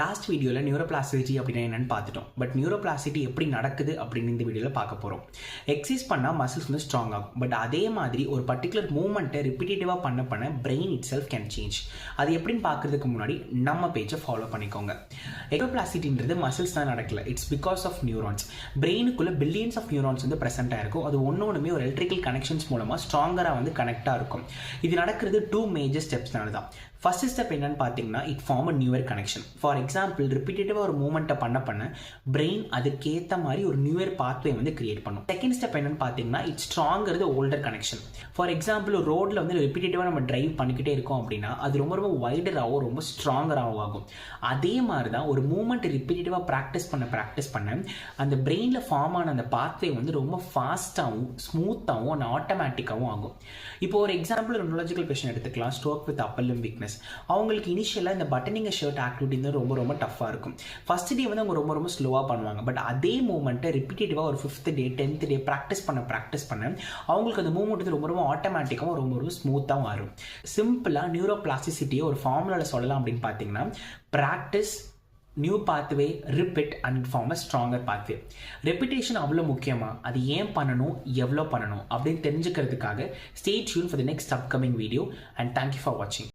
Last வீடியோவில் neuroplasticity அப்படின்னா என்னன்னு பார்த்துட்டோம். பட் நியூரோபிளாஸ்டிசிட்டி எப்படி நடக்குது அப்படின்னு இந்த வீடியோவில் பார்க்க போகிறோம். எக்ஸசைஸ் பண்ணால் மசில்ஸ் வந்து ஸ்ட்ராங் ஆகும். பட் அதே மாதிரி ஒரு பர்டிகுலர் மூவ்மெண்ட்டை ரிப்பீட்டேட்டிவாக பண்ண brain it self can change. அது எப்படின்னு பார்க்கறதுக்கு முன்னாடி நம்ம பேஜை ஃபாலோ பண்ணிக்கோங்க. நியூரோபிளாஸ்டிசிட்டின்றது மசில்ஸ் தான் நடக்கல, இட்ஸ் பிகாஸ் ஆஃப் நியூரான்ஸ். பிரெயினுக்குள்ள பில்லியன்ஸ் ஆஃப் நியூரான்ஸ் வந்து ப்ரெசென்ட்டாக இருக்கும். அது ஒன்னொன்றுமே ஒரு எலக்ட்ரிக்கல் கனெக்ஷன்ஸ் மூலமாக ஸ்ட்ராங்கராக வந்து கனெக்டாக இருக்கும். இது நடக்கிறது 2 மேஜர் ஸ்டெப்ஸ்னால தான். ஃபர்ஸ்ட் ஸ்டெப் என்னன்னு பார்த்தீங்கன்னா, it form a newer connection. For example, ரிப்பீட்டேட்டிவாக ஒரு மூவ்மெண்ட்டை பண்ண பிரெயின் அதுக்கேற்ற மாதிரி ஒரு நியூயர் பாத்வே வந்து கிரியேட் பண்ணும். செகண்ட் ஸ்டெப் என்னன்னு பார்த்தீங்கன்னா, it stronger the older connection. For example, ஒரு ரோட்ல வந்து ரிப்பீட்டேட்டிவாக நம்ம டிரைவ் பண்ணிக்கிட்டே இருக்கோம் அப்படின்னா அது ரொம்ப ரொம்ப வைடராகவும் ரொம்ப ஸ்ட்ராங்கராகவும் ஆகும். அதே மாதிரி தான் ஒரு மூவ்மெண்ட் ரிப்பீட்டேட்டிவாக ப்ராக்டிஸ் பண்ண அந்த பிரெயினில் ஃபார்ம் ஆன அந்த பாத்வே வந்து ரொம்ப ஃபாஸ்ட்டாகவும் ஸ்மூத்தாகவும் அண்ட் ஆட்டோமேட்டிக்காகவும் ஆகும். இப்போ ஒரு எக்ஸாம்பிள், ஒரு நியூரலாஜிக்கல் கொஸ்டின் எடுத்துக்கலாம். Stroke with upper limb weakness. அவங்களுக்கு இனிஷியலாக இந்த பட்டனிங் ஷர்ட் ஆக்டிவிட்டி வந்து ரொம்ப ரொம்ப டஃப்பாக இருக்கும். ஃபர்ஸ்ட் டே வந்து அவங்க ரொம்ப ரொம்ப ஸ்லோவாக பண்ணுவாங்க. பட் அதே மூவ்மெண்ட்டை ரிப்பீட்டேட்டிவாக ஒரு 5th டே 10th டே ப்ராக்டிஸ் பண்ண அவங்களுக்கு அந்த மூவ்மெண்ட் வந்து ரொம்ப ரொம்ப ஆட்டோமேட்டிக்காகவும் ரொம்ப ரொம்ப ஸ்மூத்தாகவும் வரும். சிம்பிளாக நியூரோபிளாஸ்டிசிட்டியை ஒரு ஃபார்முலாவில் சொல்லலாம் அப்படின்னு பார்த்தீங்கன்னா, practice, new pathway, repeat and form a stronger pathway. Repetition அவ்வளோ முக்கியமா, அது ஏன் பண்ணணும், எவ்வளோ பண்ணணும் அப்படின்னு தெரிஞ்சுக்கிறதுக்காக stay tune for the next upcoming video and thank you for வாட்சிங்.